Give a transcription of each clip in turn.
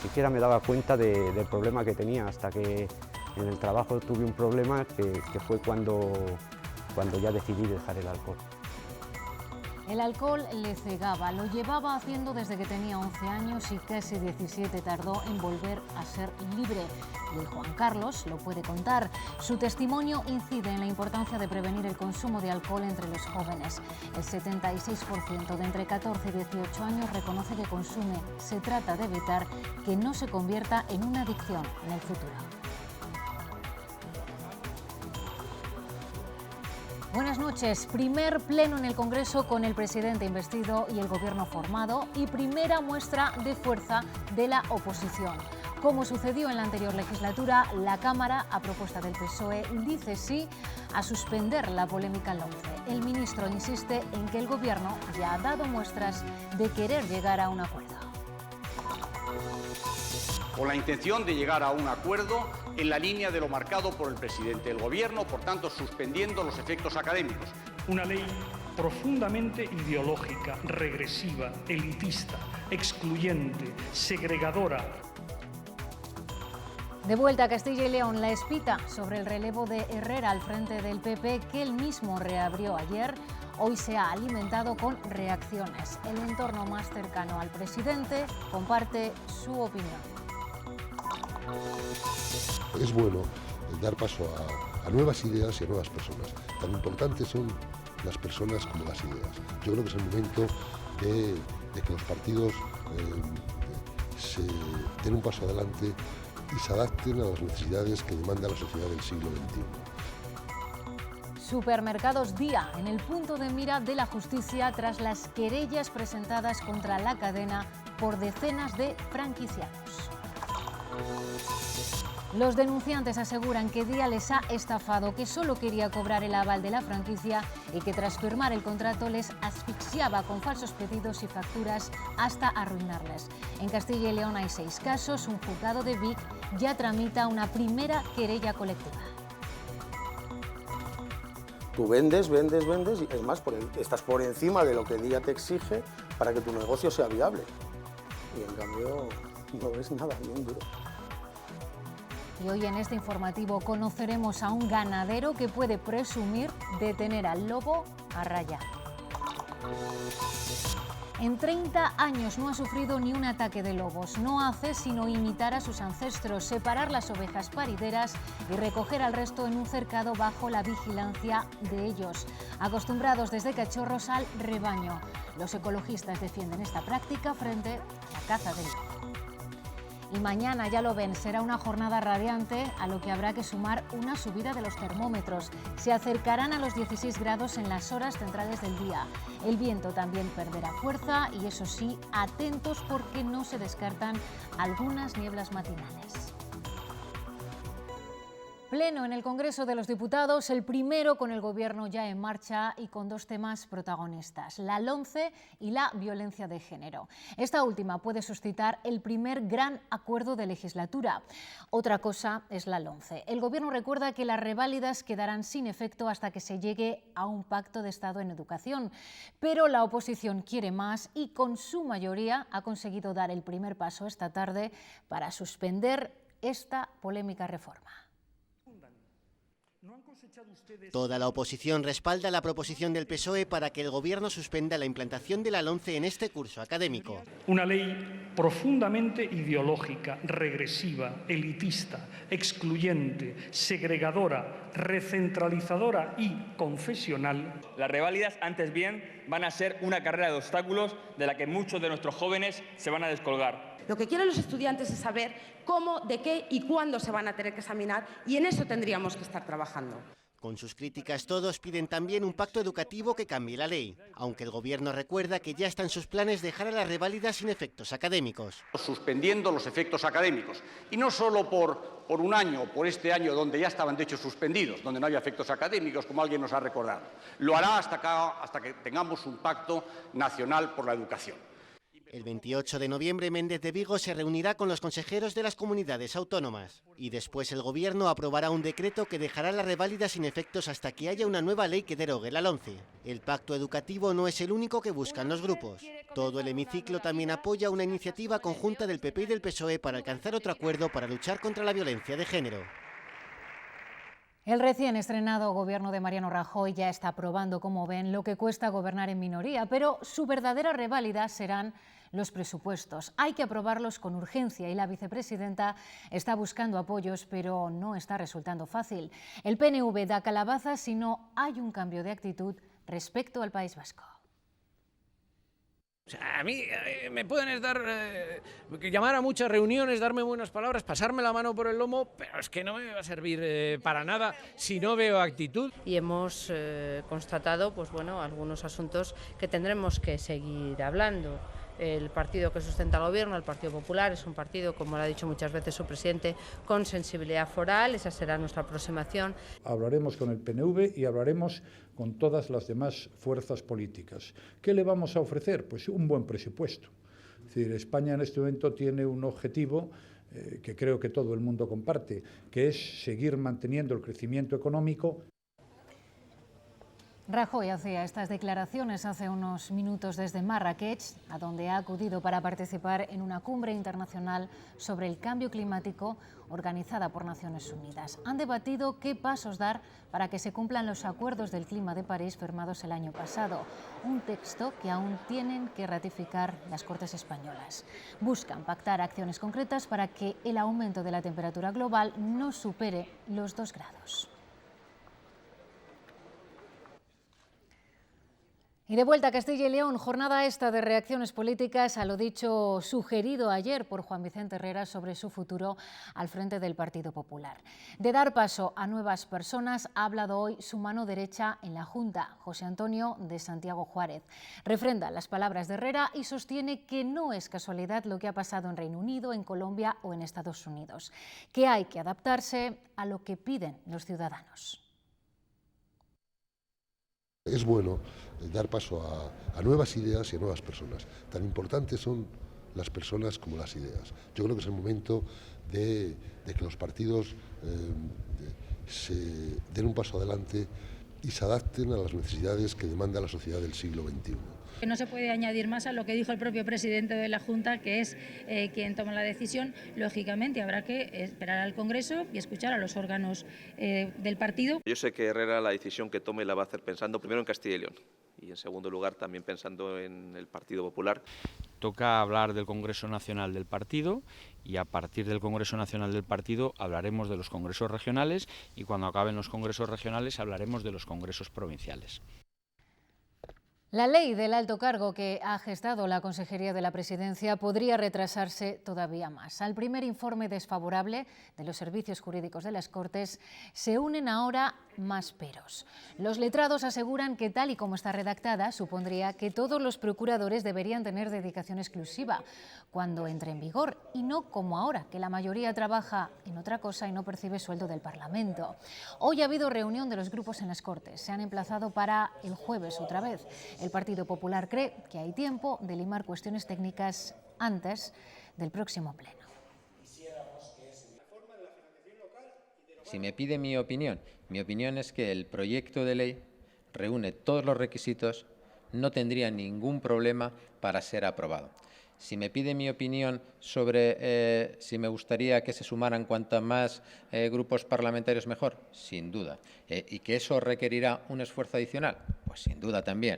siquiera me daba cuenta del problema que tenía, hasta que en el trabajo tuve un problema que fue cuando ya decidí dejar el alcohol. El alcohol le cegaba, lo llevaba haciendo desde que tenía 11 años y casi 17 tardó en volver a ser libre. Y Juan Carlos lo puede contar. Su testimonio incide en la importancia de prevenir el consumo de alcohol entre los jóvenes. El 76% de entre 14 y 18 años reconoce que consume. Se trata de evitar que no se convierta en una adicción en el futuro. Buenas noches. Primer pleno en el Congreso con el presidente investido y el gobierno formado y primera muestra de fuerza de la oposición. Como sucedió en la anterior legislatura, la Cámara, a propuesta del PSOE, dice sí a suspender la polémica LOMCE. El ministro insiste en que el gobierno ya ha dado muestras de querer llegar a un acuerdo. Con la intención de llegar a un acuerdo en la línea de lo marcado por el presidente del Gobierno, por tanto, suspendiendo los efectos académicos. Una ley profundamente ideológica, regresiva, elitista, excluyente, segregadora. De vuelta a Castilla y León, la espita sobre el relevo de Herrera al frente del PP, que él mismo reabrió ayer, hoy se ha alimentado con reacciones. El entorno más cercano al presidente comparte su opinión. Es bueno dar paso a nuevas ideas y a nuevas personas. Tan importantes son las personas como las ideas. Yo creo que es el momento de que los partidos se den un paso adelante y se adapten a las necesidades que demanda la sociedad del siglo XXI. Supermercados Día, en el punto de mira de la justicia tras las querellas presentadas contra la cadena por decenas de franquiciados. Los denunciantes aseguran que Día les ha estafado, que solo quería cobrar el aval de la franquicia y que tras firmar el contrato les asfixiaba con falsos pedidos y facturas hasta arruinarles. En Castilla y León hay 6 casos. Un juzgado de Vic ya tramita una primera querella colectiva. Tú vendes, y es más, estás por encima de lo que Día te exige para que tu negocio sea viable. Y en cambio no ves nada, ni un duro. Y hoy en este informativo conoceremos a un ganadero que puede presumir de tener al lobo a raya. En 30 años no ha sufrido ni un ataque de lobos. No hace sino imitar a sus ancestros, separar las ovejas parideras y recoger al resto en un cercado bajo la vigilancia de ellos, acostumbrados desde cachorros al rebaño. Los ecologistas defienden esta práctica frente a la caza del lobo. Y mañana, ya lo ven, será una jornada radiante, a lo que habrá que sumar una subida de los termómetros. Se acercarán a los 16 grados en las horas centrales del día. El viento también perderá fuerza y, eso sí, atentos porque no se descartan algunas nieblas matinales. Pleno en el Congreso de los Diputados, el primero con el Gobierno ya en marcha y con 2 temas protagonistas, la LOMCE y la violencia de género. Esta última puede suscitar el primer gran acuerdo de legislatura. Otra cosa es la LOMCE. El Gobierno recuerda que las reválidas quedarán sin efecto hasta que se llegue a un pacto de Estado en educación. Pero la oposición quiere más y con su mayoría ha conseguido dar el primer paso esta tarde para suspender esta polémica reforma. Toda la oposición respalda la proposición del PSOE para que el Gobierno suspenda la implantación de la LOMCE en este curso académico. Una ley profundamente ideológica, regresiva, elitista, excluyente, segregadora, recentralizadora y confesional. Las reválidas, antes bien, van a ser una carrera de obstáculos de la que muchos de nuestros jóvenes se van a descolgar. Lo que quieren los estudiantes es saber cómo, de qué y cuándo se van a tener que examinar, y en eso tendríamos que estar trabajando. Con sus críticas todos piden también un pacto educativo que cambie la ley, aunque el Gobierno recuerda que ya está en sus planes dejar a las reválidas sin efectos académicos. Suspendiendo los efectos académicos. Y no solo por un año, por este año donde ya estaban de hecho suspendidos, donde no había efectos académicos, como alguien nos ha recordado. Lo hará hasta que tengamos un pacto nacional por la educación. El 28 de noviembre Méndez de Vigo se reunirá con los consejeros de las comunidades autónomas y después el Gobierno aprobará un decreto que dejará la reválida sin efectos hasta que haya una nueva ley que derogue la LOMCE. El pacto educativo no es el único que buscan los grupos. Todo el hemiciclo también apoya una iniciativa conjunta del PP y del PSOE para alcanzar otro acuerdo para luchar contra la violencia de género. El recién estrenado gobierno de Mariano Rajoy ya está probando, como ven, lo que cuesta gobernar en minoría, pero su verdadera reválida serán los presupuestos. Hay que aprobarlos con urgencia y la vicepresidenta está buscando apoyos, pero no está resultando fácil. El PNV da calabazas si no hay un cambio de actitud respecto al País Vasco. O sea, a mí me pueden llamar a muchas reuniones, darme buenas palabras, pasarme la mano por el lomo, pero es que no me va a servir para nada si no veo actitud. Y hemos constatado, pues bueno, algunos asuntos que tendremos que seguir hablando. El partido que sustenta el gobierno, el Partido Popular, es un partido, como lo ha dicho muchas veces su presidente, con sensibilidad foral. Esa será nuestra aproximación. Hablaremos con el PNV y hablaremos con todas las demás fuerzas políticas. ¿Qué le vamos a ofrecer? Pues un buen presupuesto. Es decir, España en este momento tiene un objetivo que creo que todo el mundo comparte, que es seguir manteniendo el crecimiento económico. Rajoy hacía estas declaraciones hace unos minutos desde Marrakech, a donde ha acudido para participar en una cumbre internacional sobre el cambio climático organizada por Naciones Unidas. Han debatido qué pasos dar para que se cumplan los acuerdos del clima de París firmados el año pasado, un texto que aún tienen que ratificar las Cortes españolas. Buscan pactar acciones concretas para que el aumento de la temperatura global no supere los 2 grados. Y de vuelta a Castilla y León, jornada esta de reacciones políticas a lo dicho sugerido ayer por Juan Vicente Herrera sobre su futuro al frente del Partido Popular. De dar paso a nuevas personas ha hablado hoy su mano derecha en la Junta, José Antonio de Santiago Juárez. Refrenda las palabras de Herrera y sostiene que no es casualidad lo que ha pasado en Reino Unido, en Colombia o en Estados Unidos, que hay que adaptarse a lo que piden los ciudadanos. Es bueno dar paso a nuevas ideas y a nuevas personas. Tan importantes son las personas como las ideas. Yo creo que es el momento de que los partidos se den un paso adelante y se adapten a las necesidades que demanda la sociedad del siglo XXI. No se puede añadir más a lo que dijo el propio presidente de la Junta, que es quien toma la decisión. Lógicamente habrá que esperar al Congreso y escuchar a los órganos del partido. Yo sé que Herrera la decisión que tome la va a hacer pensando primero en Castilla y León y en segundo lugar también pensando en el Partido Popular. Toca hablar del Congreso Nacional del Partido y a partir del Congreso Nacional del Partido hablaremos de los congresos regionales y cuando acaben los congresos regionales hablaremos de los congresos provinciales. La ley del alto cargo que ha gestado la Consejería de la Presidencia podría retrasarse todavía más. Al primer informe desfavorable de los servicios jurídicos de las Cortes se unen ahora más peros. Los letrados aseguran que tal y como está redactada supondría que todos los procuradores deberían tener dedicación exclusiva cuando entre en vigor y no como ahora, que la mayoría trabaja en otra cosa y no percibe sueldo del Parlamento. Hoy ha habido reunión de los grupos en las Cortes. Se han emplazado para el jueves otra vez. El Partido Popular cree que hay tiempo de limar cuestiones técnicas antes del próximo pleno. Si me pide mi opinión es que el proyecto de ley reúne todos los requisitos, no tendría ningún problema para ser aprobado. Si me pide mi opinión sobre si me gustaría que se sumaran cuantos más grupos parlamentarios mejor, sin duda. ¿Y que eso requerirá un esfuerzo adicional? Pues sin duda también.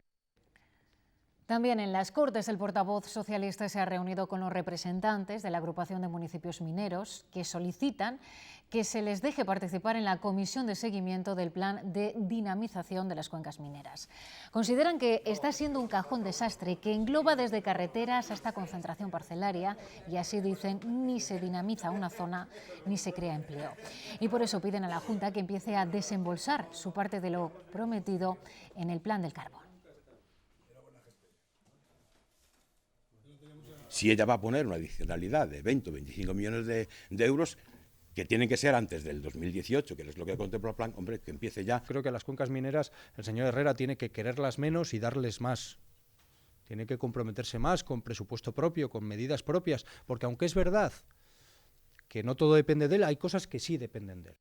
También en las Cortes el portavoz socialista se ha reunido con los representantes de la agrupación de municipios mineros que solicitan que se les deje participar en la comisión de seguimiento del plan de dinamización de las cuencas mineras. Consideran que está siendo un cajón desastre que engloba desde carreteras hasta concentración parcelaria y así dicen ni se dinamiza una zona ni se crea empleo. Y por eso piden a la Junta que empiece a desembolsar su parte de lo prometido en el plan del carbón. Si ella va a poner una adicionalidad de 20 o 25 millones de euros, que tienen que ser antes del 2018, que es lo que contempla el plan, hombre, que empiece ya. Creo que a las cuencas mineras el señor Herrera tiene que quererlas menos y darles más. tiene que comprometerse más con presupuesto propio, con medidas propias, porque aunque es verdad que no todo depende de él, hay cosas que sí dependen de él.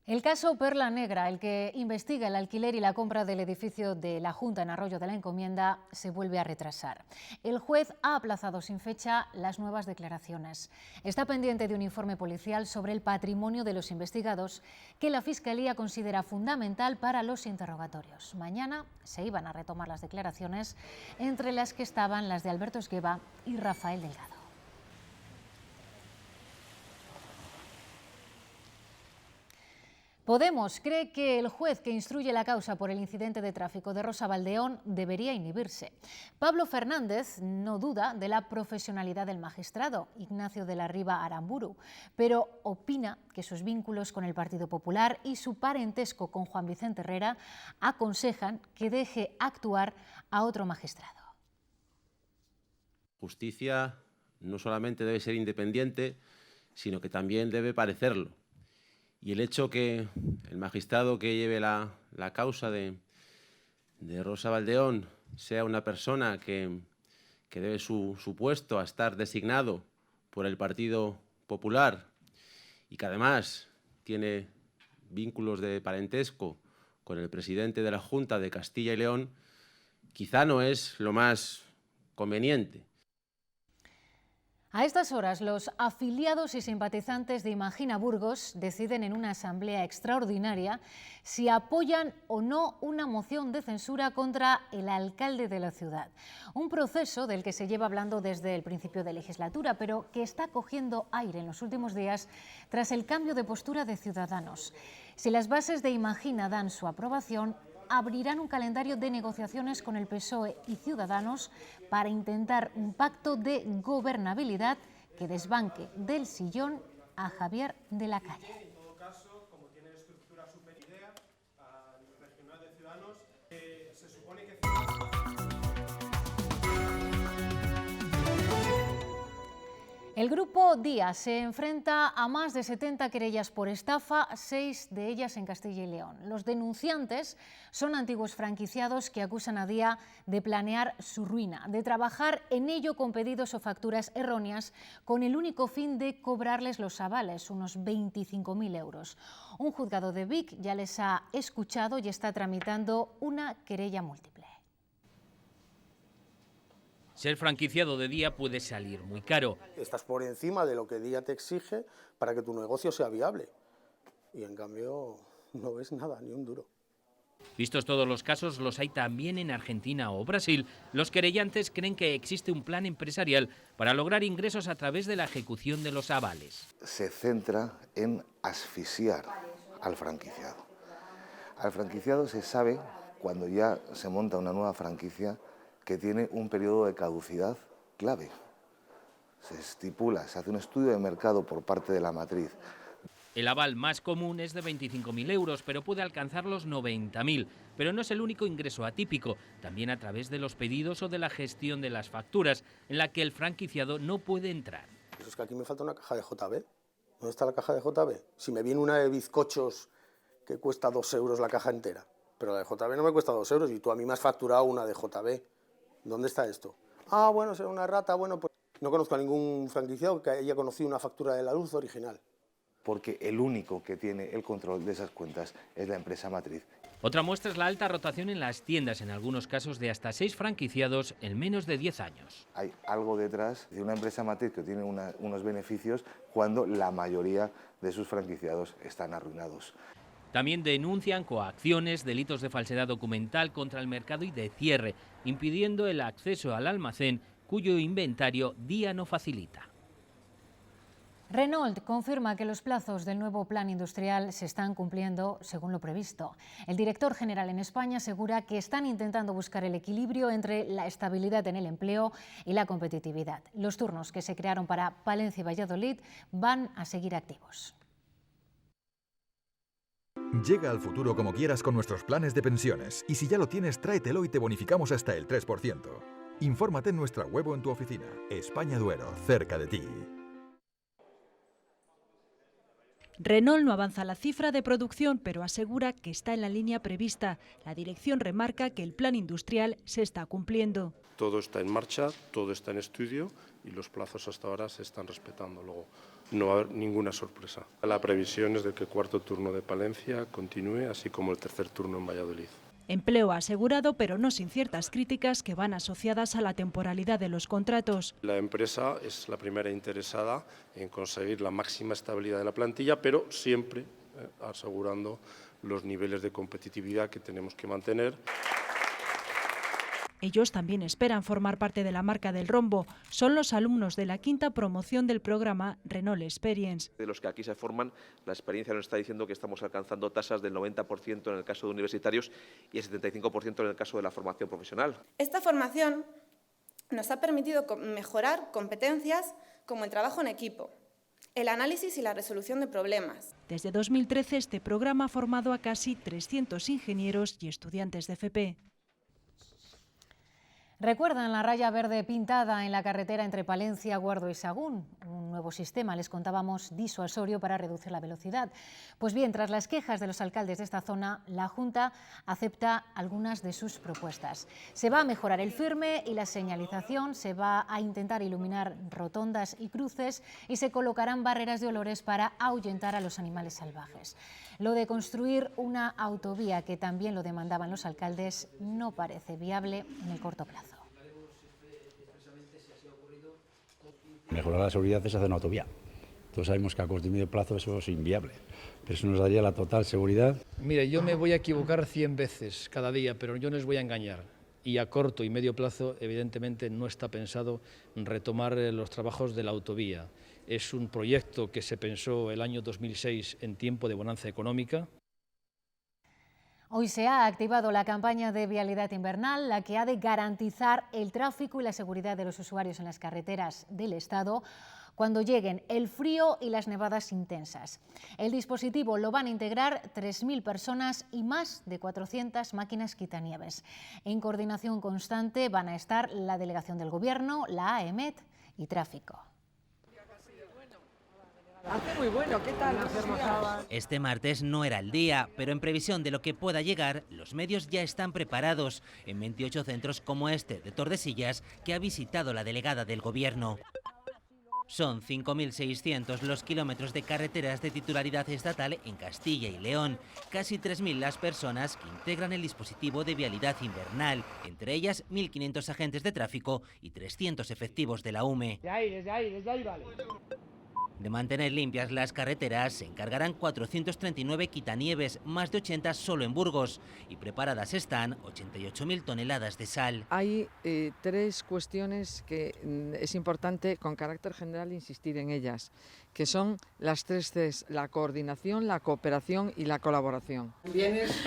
El caso Perla Negra, el que investiga el alquiler y la compra del edificio de la Junta en Arroyo de la Encomienda, se vuelve a retrasar. El juez ha aplazado sin fecha las nuevas declaraciones. Está pendiente de un informe policial sobre el patrimonio de los investigados que la Fiscalía considera fundamental para los interrogatorios. Mañana se iban a retomar las declaraciones, entre las que estaban las de Alberto Esgueva y Rafael Delgado. Podemos cree que el juez que instruye la causa por el incidente de tráfico de Rosa Baldeón debería inhibirse. Pablo Fernández no duda de la profesionalidad del magistrado, Ignacio de la Riva Aramburu, pero opina que sus vínculos con el Partido Popular y su parentesco con Juan Vicente Herrera aconsejan que deje actuar a otro magistrado. Justicia no solamente debe ser independiente, sino que también debe parecerlo. Y el hecho que el magistrado que lleve la causa de Rosa Baldeón sea una persona que debe su puesto a estar designado por el Partido Popular y que además tiene vínculos de parentesco con el presidente de la Junta de Castilla y León, quizá no es lo más conveniente. A estas horas, los afiliados y simpatizantes de Imagina Burgos deciden en una asamblea extraordinaria si apoyan o no una moción de censura contra el alcalde de la ciudad. Un proceso del que se lleva hablando desde el principio de legislatura, pero que está cogiendo aire en los últimos días tras el cambio de postura de Ciudadanos. Si las bases de Imagina dan su aprobación, abrirán un calendario de negociaciones con el PSOE y Ciudadanos para intentar un pacto de gobernabilidad que desbanque del sillón a Javier de la Calle. En todo caso, como tiene estructura superidea, a nivel regional de Ciudadanos, se supone que... El Grupo Día se enfrenta a más de 70 querellas por estafa, 6 de ellas en Castilla y León. Los denunciantes son antiguos franquiciados que acusan a Día de planear su ruina, de trabajar en ello con pedidos o facturas erróneas con el único fin de cobrarles los avales, unos 25.000 euros. Un juzgado de Vic ya les ha escuchado y está tramitando una querella múltiple. Ser franquiciado de Día puede salir muy caro. Estás por encima de lo que Día te exige para que tu negocio sea viable. Y en cambio no ves nada, ni un duro. Vistos todos los casos, los hay también en Argentina o Brasil. Los querellantes creen que existe un plan empresarial para lograr ingresos a través de la ejecución de los avales. Se centra en asfixiar al franquiciado. Al franquiciado se sabe, cuando ya se monta una nueva franquicia, que tiene un periodo de caducidad clave. Se estipula, se hace un estudio de mercado por parte de la matriz. El aval más común es de 25.000 euros, pero puede alcanzar los 90.000. Pero no es el único ingreso atípico, también a través de los pedidos o de la gestión de las facturas, en la que el franquiciado no puede entrar. Eso es que aquí me falta una caja de JB. ¿Dónde está la caja de JB? Si me viene una de bizcochos que cuesta 2 euros la caja entera, pero la de JB no me cuesta 2 euros y tú a mí me has facturado una de JB. ¿Dónde está esto? Ah, bueno, será una rata, bueno, pues no conozco a ningún franquiciado que haya conocido una factura de la luz original. Porque el único que tiene el control de esas cuentas es la empresa matriz. Otra muestra es la alta rotación en las tiendas, en algunos casos de hasta 6 franquiciados en menos de 10 años. Hay algo detrás de una empresa matriz que tiene unos beneficios cuando la mayoría de sus franquiciados están arruinados. También denuncian coacciones, delitos de falsedad documental contra el mercado y de cierre, impidiendo el acceso al almacén cuyo inventario Día no facilita. Renault confirma que los plazos del nuevo plan industrial se están cumpliendo según lo previsto. El director general en España asegura que están intentando buscar el equilibrio entre la estabilidad en el empleo y la competitividad. Los turnos que se crearon para Palencia y Valladolid van a seguir activos. Llega al futuro como quieras con nuestros planes de pensiones y si ya lo tienes, tráetelo y te bonificamos hasta el 3%. Infórmate en nuestra web o en tu oficina. España Duero, cerca de ti. Renault no avanza la cifra de producción, pero asegura que está en la línea prevista. La dirección remarca que el plan industrial se está cumpliendo. Todo está en marcha, todo está en estudio y los plazos hasta ahora se están respetando. Luego no va a haber ninguna sorpresa. La previsión es de que el cuarto turno de Palencia continúe, así como el tercer turno en Valladolid. Empleo asegurado, pero no sin ciertas críticas que van asociadas a la temporalidad de los contratos. La empresa es la primera interesada en conseguir la máxima estabilidad de la plantilla, pero siempre asegurando los niveles de competitividad que tenemos que mantener. Ellos también esperan formar parte de la marca del rombo. Son los alumnos de la 5ª promoción del programa Renault Experience. De los que aquí se forman, la experiencia nos está diciendo que estamos alcanzando tasas del 90% en el caso de universitarios y el 75% en el caso de la formación profesional. Esta formación nos ha permitido mejorar competencias como el trabajo en equipo, el análisis y la resolución de problemas. Desde 2013 este programa ha formado a casi 300 ingenieros y estudiantes de FP. ¿Recuerdan la raya verde pintada en la carretera entre Palencia, Guardo y Sagún? Un nuevo sistema, les contábamos, disuasorio para reducir la velocidad. Pues bien, tras las quejas de los alcaldes de esta zona, la Junta acepta algunas de sus propuestas. Se va a mejorar el firme y la señalización, se va a intentar iluminar rotondas y cruces y se colocarán barreras de olores para ahuyentar a los animales salvajes. Lo de construir una autovía, que también lo demandaban los alcaldes, no parece viable en el corto plazo. Mejorar la seguridad es hacer una autovía. Todos sabemos que a corto y medio plazo eso es inviable, pero eso nos daría la total seguridad. Mire, yo me voy a equivocar 100 veces cada día, pero yo no les voy a engañar. Y a corto y medio plazo, evidentemente, no está pensado retomar los trabajos de la autovía. Es un proyecto que se pensó el año 2006 en tiempo de bonanza económica. Hoy se ha activado la campaña de vialidad invernal, la que ha de garantizar el tráfico y la seguridad de los usuarios en las carreteras del Estado cuando lleguen el frío y las nevadas intensas. El dispositivo lo van a integrar 3.000 personas y más de 400 máquinas quitanieves. En coordinación constante van a estar la Delegación del Gobierno, la AEMET y Tráfico. Hace muy bueno, ¿qué tal? Este martes no era el día, pero en previsión de lo que pueda llegar, los medios ya están preparados en 28 centros como este de Tordesillas que ha visitado la delegada del Gobierno. Son 5.600 los kilómetros de carreteras de titularidad estatal en Castilla y León, casi 3.000 las personas que integran el dispositivo de vialidad invernal, entre ellas 1.500 agentes de tráfico y 300 efectivos de la UME. Desde ahí, vale. De mantener limpias las carreteras se encargarán 439 quitanieves, más de 80 solo en Burgos, y preparadas están 88.000 toneladas de sal. Hay tres cuestiones que es importante con carácter general insistir en ellas, que son las tres Cs: la coordinación, la cooperación y la colaboración.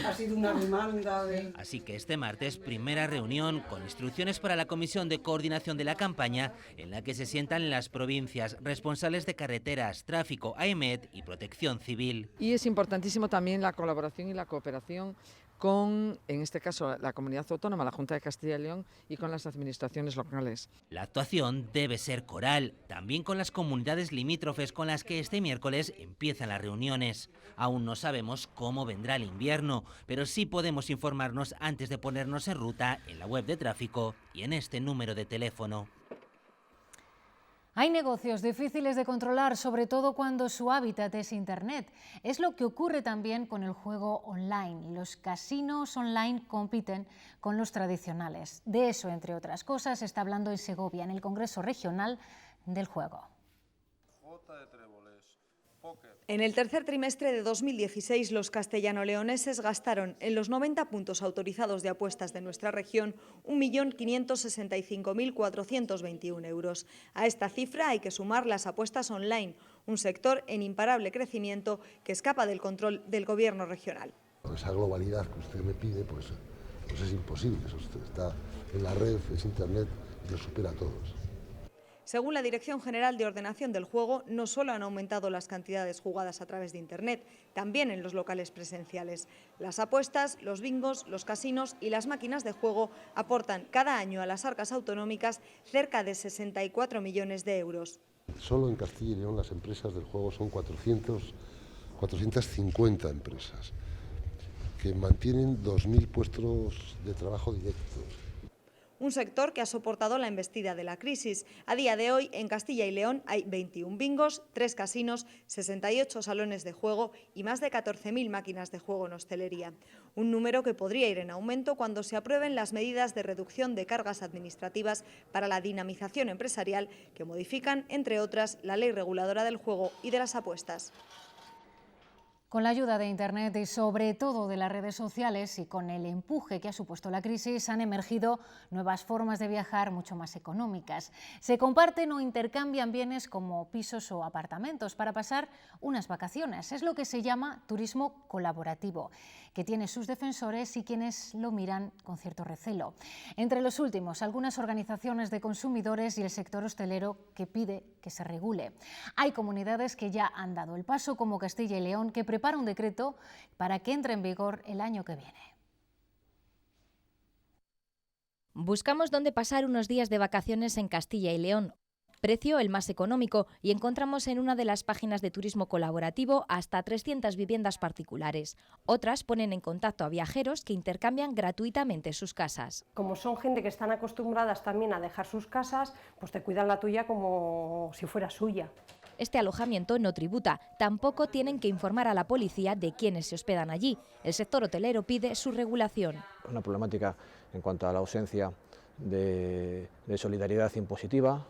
Ha sido una demanda de... Así que este martes, primera reunión con instrucciones para la Comisión de Coordinación de la campaña, en la que se sientan las provincias responsables de carreteras, tráfico, AEMET y Protección Civil. Y es importantísimo también la colaboración y la cooperación con, en este caso, la Comunidad Autónoma, la Junta de Castilla y León, y con las administraciones locales. La actuación debe ser coral, también con las comunidades limítrofes con las que este miércoles empiezan las reuniones. Aún no sabemos cómo vendrá el invierno, pero sí podemos informarnos antes de ponernos en ruta en la web de tráfico y en este número de teléfono. Hay negocios difíciles de controlar, sobre todo cuando su hábitat es Internet. Es lo que ocurre también con el juego online. Los casinos online compiten con los tradicionales. De eso, entre otras cosas, se está hablando en Segovia, en el Congreso Regional del Juego. En el tercer trimestre de 2016, los castellano-leoneses gastaron en los 90 puntos autorizados de apuestas de nuestra región 1.565.421 euros. A esta cifra hay que sumar las apuestas online, un sector en imparable crecimiento que escapa del control del Gobierno regional. Esa globalidad que usted me pide, pues es imposible. Eso está en la red, es Internet, y lo supera a todos. Según la Dirección General de Ordenación del Juego, no solo han aumentado las cantidades jugadas a través de Internet, también en los locales presenciales. Las apuestas, los bingos, los casinos y las máquinas de juego aportan cada año a las arcas autonómicas cerca de 64 millones de euros. Solo en Castilla y León las empresas del juego son 400 450 empresas que mantienen 2.000 puestos de trabajo directos. Un sector que ha soportado la embestida de la crisis. A día de hoy, en Castilla y León hay 21 bingos, 3 casinos, 68 salones de juego y más de 14.000 máquinas de juego en hostelería. Un número que podría ir en aumento cuando se aprueben las medidas de reducción de cargas administrativas para la dinamización empresarial que modifican, entre otras, la ley reguladora del juego y de las apuestas. Con la ayuda de Internet y sobre todo de las redes sociales y con el empuje que ha supuesto la crisis han emergido nuevas formas de viajar mucho más económicas. Se comparten o intercambian bienes como pisos o apartamentos para pasar unas vacaciones. Es lo que se llama turismo colaborativo, que tiene sus defensores y quienes lo miran con cierto recelo. Entre los últimos, algunas organizaciones de consumidores y el sector hostelero que pide que se regule. Hay comunidades que ya han dado el paso, como Castilla y León, que prepara un decreto para que entre en vigor el año que viene. Buscamos dónde pasar unos días de vacaciones en Castilla y León. Precio el más económico y encontramos en una de las páginas de turismo colaborativo hasta 300 viviendas particulares. Otras ponen en contacto a viajeros que intercambian gratuitamente sus casas. Como son gente que están acostumbradas también a dejar sus casas, pues te cuidan la tuya como si fuera suya. Este alojamiento no tributa, tampoco tienen que informar a la policía de quiénes se hospedan allí. El sector hotelero pide su regulación. Una problemática en cuanto a la ausencia de solidaridad impositiva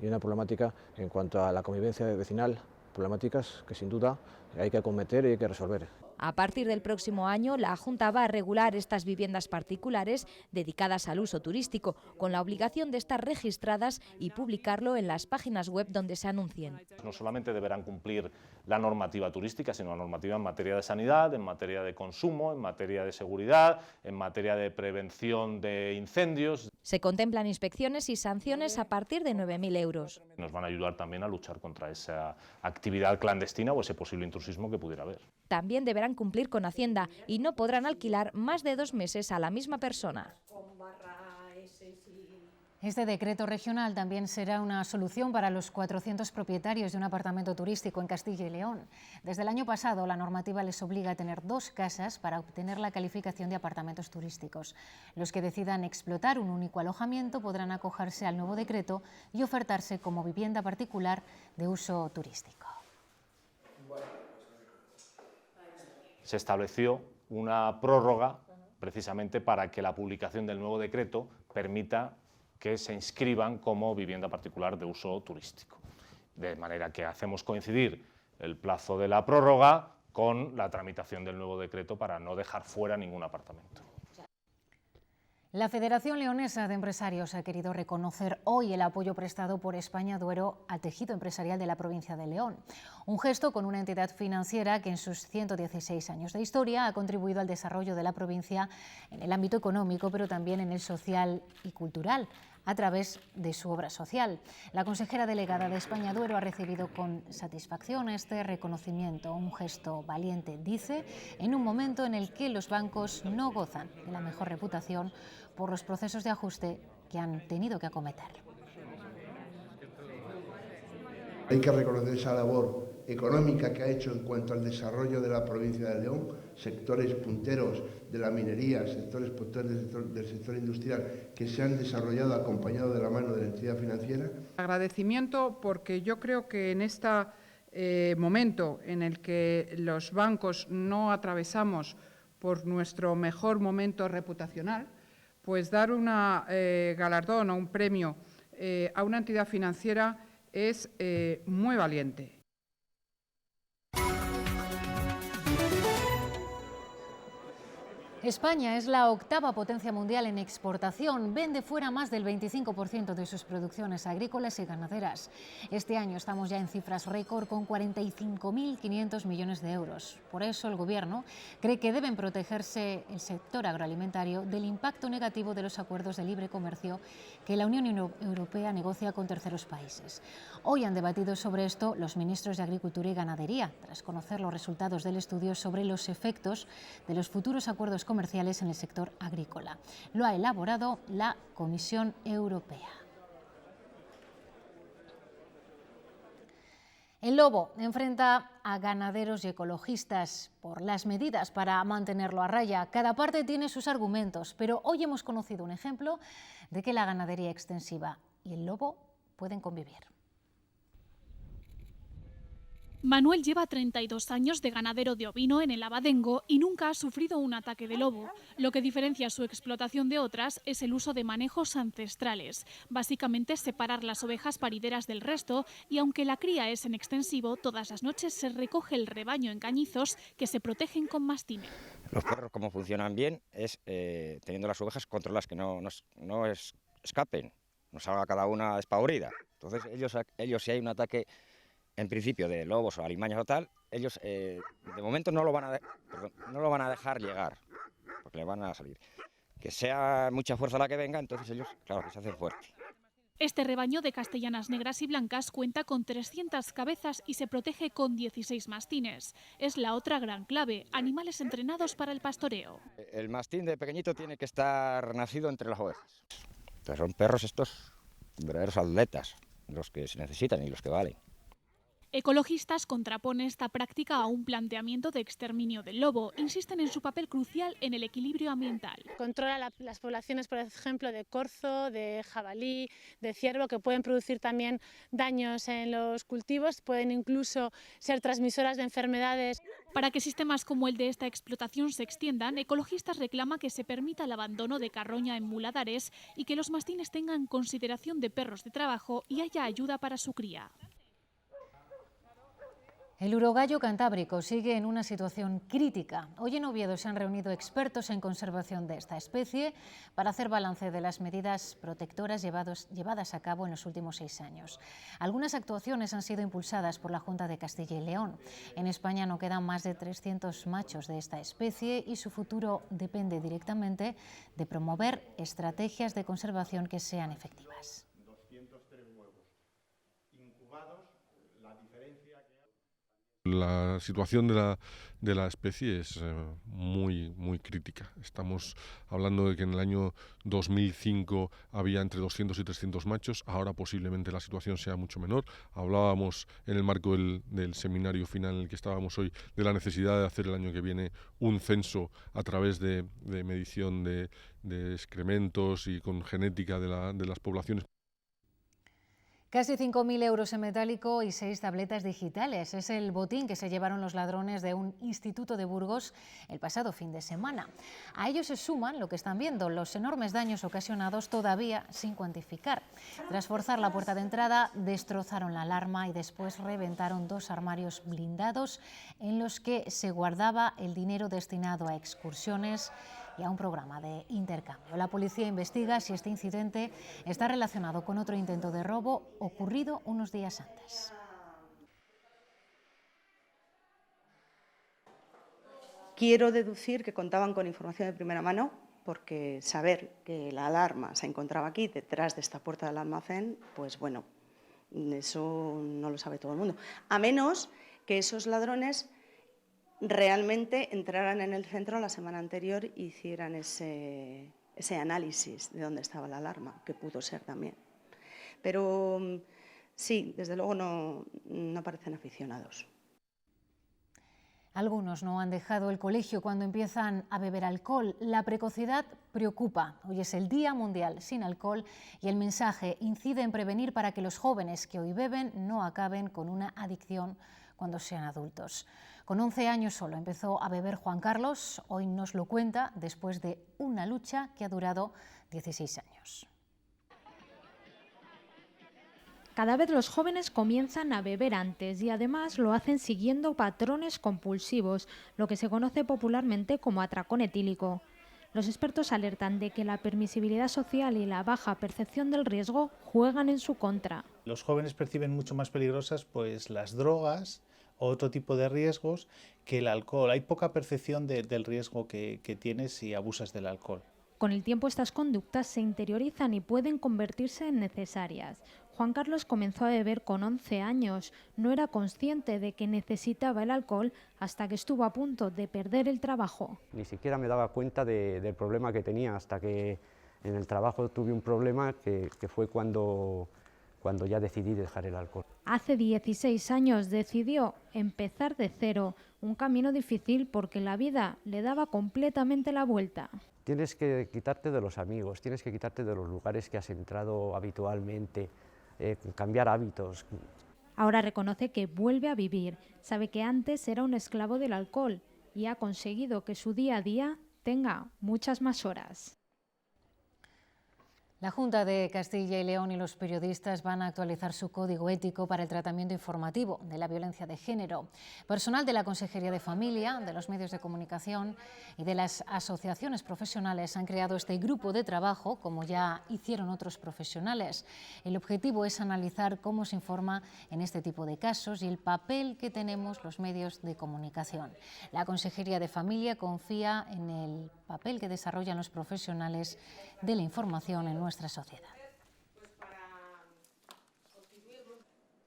y una problemática en cuanto a la convivencia vecinal, problemáticas que sin duda hay que acometer y hay que resolver. A partir del próximo año, la Junta va a regular estas viviendas particulares dedicadas al uso turístico, con la obligación de estar registradas y publicarlo en las páginas web donde se anuncien. No solamente deberán cumplir la normativa turística, sino la normativa en materia de sanidad, en materia de consumo, en materia de seguridad, en materia de prevención de incendios. Se contemplan inspecciones y sanciones a partir de 9.000 euros. Nos van a ayudar también a luchar contra esa actividad clandestina o ese posible intrusismo que pudiera haber. También deberán cumplir con Hacienda y no podrán alquilar más de 2 meses a la misma persona. Este decreto regional también será una solución para los 400 propietarios de un apartamento turístico en Castilla y León. Desde el año pasado, la normativa les obliga a tener 2 casas para obtener la calificación de apartamentos turísticos. Los que decidan explotar un único alojamiento podrán acogerse al nuevo decreto y ofertarse como vivienda particular de uso turístico. Se estableció una prórroga precisamente para que la publicación del nuevo decreto permita que se inscriban como vivienda particular de uso turístico. De manera que hacemos coincidir el plazo de la prórroga con la tramitación del nuevo decreto para no dejar fuera ningún apartamento. La Federación Leonesa de Empresarios ha querido reconocer hoy el apoyo prestado por España Duero al tejido empresarial de la provincia de León. Un gesto con una entidad financiera que en sus 116 años de historia ha contribuido al desarrollo de la provincia en el ámbito económico, pero también en el social y cultural, a través de su obra social. La consejera delegada de España Duero ha recibido con satisfacción este reconocimiento, un gesto valiente, dice, en un momento en el que los bancos no gozan de la mejor reputación por los procesos de ajuste que han tenido que acometer. Hay que reconocer esa labor económica que ha hecho en cuanto al desarrollo de la provincia de León, sectores punteros de la minería, sectores punteros del sector industrial que se han desarrollado acompañado de la mano de la entidad financiera. Agradecimiento porque yo creo que en este momento en el que los bancos no atravesamos por nuestro mejor momento reputacional, pues dar un galardón o un premio a una entidad financiera es muy valiente. España es la 8ª potencia mundial en exportación, vende fuera más del 25% de sus producciones agrícolas y ganaderas. Este año estamos ya en cifras récord con 45.500 millones de euros. Por eso el Gobierno cree que deben protegerse el sector agroalimentario del impacto negativo de los acuerdos de libre comercio que la Unión Europea negocia con terceros países. Hoy han debatido sobre esto los ministros de Agricultura y Ganadería, tras conocer los resultados del estudio sobre los efectos de los futuros acuerdos comerciales en el sector agrícola. Lo ha elaborado la Comisión Europea. El lobo enfrenta a ganaderos y ecologistas por las medidas para mantenerlo a raya. Cada parte tiene sus argumentos, pero hoy hemos conocido un ejemplo de que la ganadería extensiva y el lobo pueden convivir. Manuel lleva 32 años de ganadero de ovino en el Abadengo y nunca ha sufrido un ataque de lobo. Lo que diferencia su explotación de otras es el uso de manejos ancestrales. Básicamente separar las ovejas parideras del resto y aunque la cría es en extensivo, todas las noches se recoge el rebaño en cañizos que se protegen con mastines. Los perros, como funcionan bien, es teniendo las ovejas controladas, que no escapen, no salga cada una despavorida. Entonces ellos si hay un ataque en principio de lobos o alimañas o tal, ellos de momento no lo van a dejar llegar, porque le van a salir. Que sea mucha fuerza la que venga, entonces ellos, claro, que se hacen fuertes. Este rebaño de castellanas negras y blancas cuenta con 300 cabezas y se protege con 16 mastines. Es la otra gran clave, animales entrenados para el pastoreo. El mastín de pequeñito tiene que estar nacido entre las ovejas. Entonces son perros estos verdaderos atletas, los que se necesitan y los que valen. Ecologistas contraponen esta práctica a un planteamiento de exterminio del lobo. Insisten en su papel crucial en el equilibrio ambiental. Controla las poblaciones, por ejemplo, de corzo, de jabalí, de ciervo, que pueden producir también daños en los cultivos, pueden incluso ser transmisoras de enfermedades. Para que sistemas como el de esta explotación se extiendan, ecologistas reclaman que se permita el abandono de carroña en muladares y que los mastines tengan consideración de perros de trabajo y haya ayuda para su cría. El urogallo cantábrico sigue en una situación crítica. Hoy en Oviedo se han reunido expertos en conservación de esta especie para hacer balance de las medidas protectoras llevadas a cabo en los últimos 6 años. Algunas actuaciones han sido impulsadas por la Junta de Castilla y León. En España no quedan más de 300 machos de esta especie y su futuro depende directamente de promover estrategias de conservación que sean efectivas. 203 huevos incubados, la diferencia que... La situación de la especie es muy crítica. Estamos hablando de que en el año 2005 había entre 200 y 300 machos, ahora posiblemente la situación sea mucho menor. Hablábamos en el marco del seminario final en el que estábamos hoy de la necesidad de hacer el año que viene un censo a través de medición de excrementos y con genética de las poblaciones. Casi 5.000 euros en metálico y 6 tabletas digitales. Es el botín que se llevaron los ladrones de un instituto de Burgos el pasado fin de semana. A ellos se suman, lo que están viendo, los enormes daños ocasionados todavía sin cuantificar. Tras forzar la puerta de entrada, destrozaron la alarma y después reventaron 2 armarios blindados en los que se guardaba el dinero destinado a excursiones y a un programa de intercambio. La policía investiga si este incidente está relacionado con otro intento de robo ocurrido unos días antes. Quiero deducir que contaban con información de primera mano, porque saber que la alarma se encontraba aquí, detrás de esta puerta del almacén, pues bueno, eso no lo sabe todo el mundo. A menos que esos ladrones realmente entraran en el centro la semana anterior e hicieran ese análisis de dónde estaba la alarma, que pudo ser también. Pero sí, desde luego no parecen aficionados. Algunos no han dejado el colegio cuando empiezan a beber alcohol. La precocidad preocupa. Hoy es el Día Mundial sin Alcohol y el mensaje incide en prevenir para que los jóvenes que hoy beben no acaben con una adicción cuando sean adultos. Con 11 años solo empezó a beber Juan Carlos. Hoy nos lo cuenta después de una lucha que ha durado 16 años. Cada vez los jóvenes comienzan a beber antes y además lo hacen siguiendo patrones compulsivos, lo que se conoce popularmente como atracón etílico. Los expertos alertan de que la permisibilidad social y la baja percepción del riesgo juegan en su contra. Los jóvenes perciben mucho más peligrosas pues las drogas o otro tipo de riesgos que el alcohol. Hay poca percepción del riesgo que tienes si abusas del alcohol. Con el tiempo estas conductas se interiorizan y pueden convertirse en necesarias. Juan Carlos comenzó a beber con 11 años. No era consciente de que necesitaba el alcohol hasta que estuvo a punto de perder el trabajo. Ni siquiera me daba cuenta del problema que tenía hasta que en el trabajo tuve un problema que fue cuando cuando ya decidí dejar el alcohol. Hace 16 años decidió empezar de cero, un camino difícil porque la vida le daba completamente la vuelta. Tienes que quitarte de los amigos, tienes que quitarte de los lugares que has entrado habitualmente, cambiar hábitos. Ahora reconoce que vuelve a vivir, sabe que antes era un esclavo del alcohol y ha conseguido que su día a día tenga muchas más horas. La Junta de Castilla y León y los periodistas van a actualizar su código ético para el tratamiento informativo de la violencia de género. Personal de la Consejería de Familia, de los medios de comunicación y de las asociaciones profesionales han creado este grupo de trabajo, como ya hicieron otros profesionales. El objetivo es analizar cómo se informa en este tipo de casos y el papel que tenemos los medios de comunicación. La Consejería de Familia confía en el papel que desarrollan los profesionales de la información en nuestra sociedad.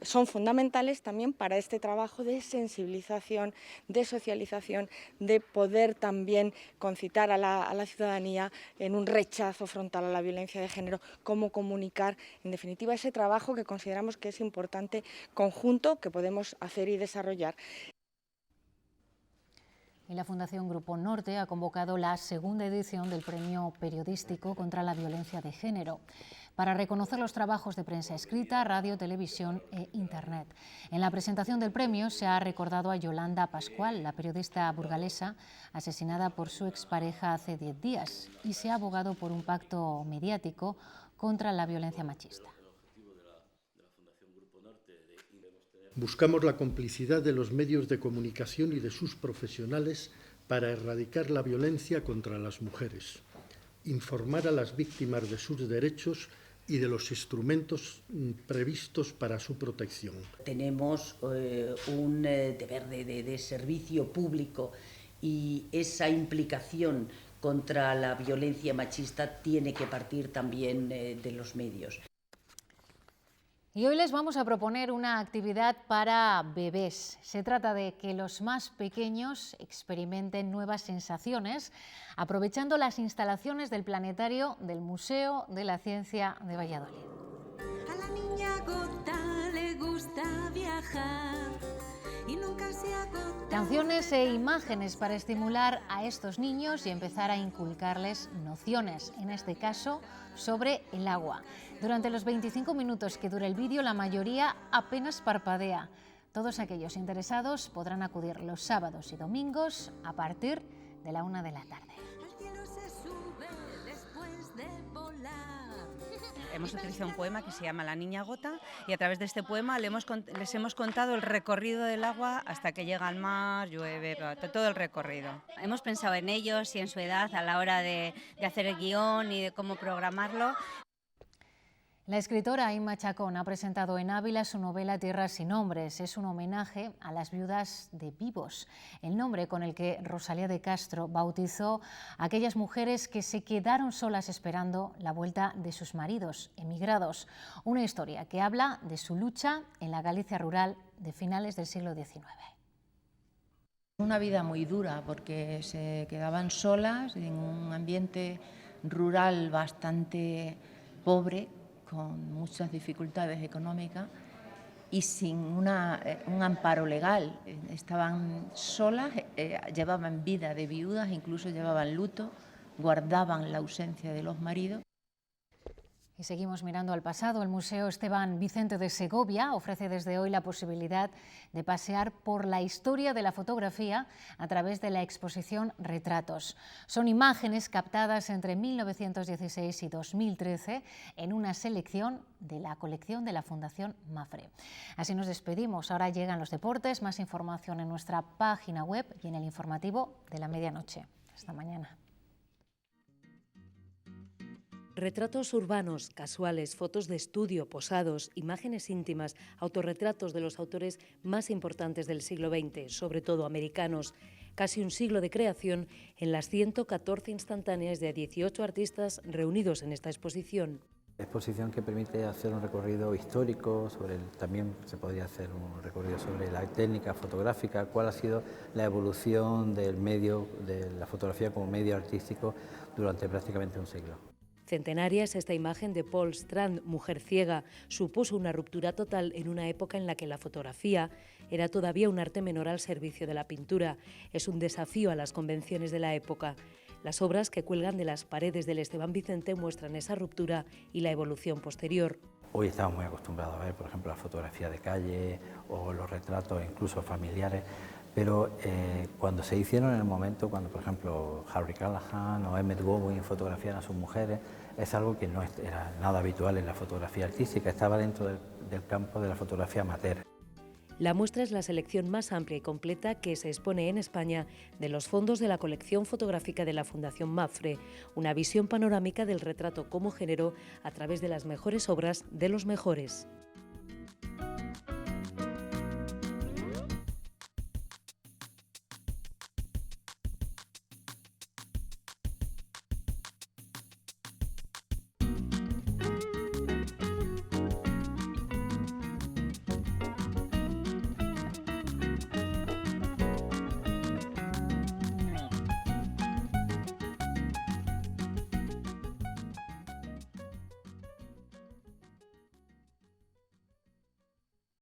Son fundamentales también para este trabajo de sensibilización, de socialización, de poder también concitar a la ciudadanía en un rechazo frontal a la violencia de género, cómo comunicar, en definitiva, ese trabajo que consideramos que es importante, conjunto, que podemos hacer y desarrollar. Y la Fundación Grupo Norte ha convocado la segunda edición del Premio Periodístico contra la Violencia de Género, para reconocer los trabajos de prensa escrita, radio, televisión e Internet. En la presentación del premio se ha recordado a Yolanda Pascual, la periodista burgalesa asesinada por su expareja hace 10 días, y se ha abogado por un pacto mediático contra la violencia machista. Buscamos la complicidad de los medios de comunicación y de sus profesionales para erradicar la violencia contra las mujeres, informar a las víctimas de sus derechos y de los instrumentos previstos para su protección. Tenemos un deber de servicio público y esa implicación contra la violencia machista tiene que partir también de los medios. Y hoy les vamos a proponer una actividad para bebés. Se trata de que los más pequeños experimenten nuevas sensaciones aprovechando las instalaciones del planetario del Museo de la Ciencia de Valladolid. A la niña Gota le gusta viajar y nunca se agota. Canciones e imágenes para estimular a estos niños y empezar a inculcarles nociones, en este caso sobre el agua. Durante los 25 minutos que dura el vídeo, la mayoría apenas parpadea. Todos aquellos interesados podrán acudir los sábados y domingos a partir de la 1 de la tarde. Hemos utilizado un poema que se llama La niña gota y a través de este poema les hemos contado el recorrido del agua hasta que llega al mar, llueve, todo el recorrido. Hemos pensado en ellos y en su edad a la hora de hacer el guión y de cómo programarlo. La escritora Inma Chacón ha presentado en Ávila su novela Tierras sin nombres. Es un homenaje a las viudas de Vivos, el nombre con el que Rosalía de Castro bautizó a aquellas mujeres que se quedaron solas esperando la vuelta de sus maridos emigrados. Una historia que habla de su lucha en la Galicia rural de finales del siglo XIX. Una vida muy dura porque se quedaban solas en un ambiente rural bastante pobre, con muchas dificultades económicas y sin un amparo legal. Estaban solas, llevaban vida de viudas, incluso llevaban luto, guardaban la ausencia de los maridos. Y seguimos mirando al pasado. El Museo Esteban Vicente de Segovia ofrece desde hoy la posibilidad de pasear por la historia de la fotografía a través de la exposición Retratos. Son imágenes captadas entre 1916 y 2013 en una selección de la colección de la Fundación Mafre. Así nos despedimos. Ahora llegan los deportes. Más información en nuestra página web y en el informativo de la medianoche. Hasta mañana. Retratos urbanos, casuales, fotos de estudio, posados, imágenes íntimas, autorretratos de los autores más importantes del siglo XX, sobre todo americanos. Casi un siglo de creación en las 114 instantáneas de 18 artistas reunidos en esta exposición. Exposición que permite hacer un recorrido histórico, también se podría hacer un recorrido sobre la técnica fotográfica, cuál ha sido la evolución del medio, de la fotografía como medio artístico durante prácticamente un siglo. Centenaria es esta imagen de Paul Strand, mujer ciega. Supuso una ruptura total en una época en la que la fotografía era todavía un arte menor al servicio de la pintura. Es un desafío a las convenciones de la época. Las obras que cuelgan de las paredes del Esteban Vicente muestran esa ruptura y la evolución posterior. Hoy estamos muy acostumbrados a ver, por ejemplo, la fotografía de calle o los retratos incluso familiares, pero cuando se hicieron en el momento, cuando por ejemplo Harry Callahan o Emmett Gowan fotografían a sus mujeres, es algo que no era nada habitual en la fotografía artística, estaba dentro del campo de la fotografía amateur. La muestra es la selección más amplia y completa que se expone en España de los fondos de la colección fotográfica de la Fundación MAPFRE, una visión panorámica del retrato como género a través de las mejores obras de los mejores.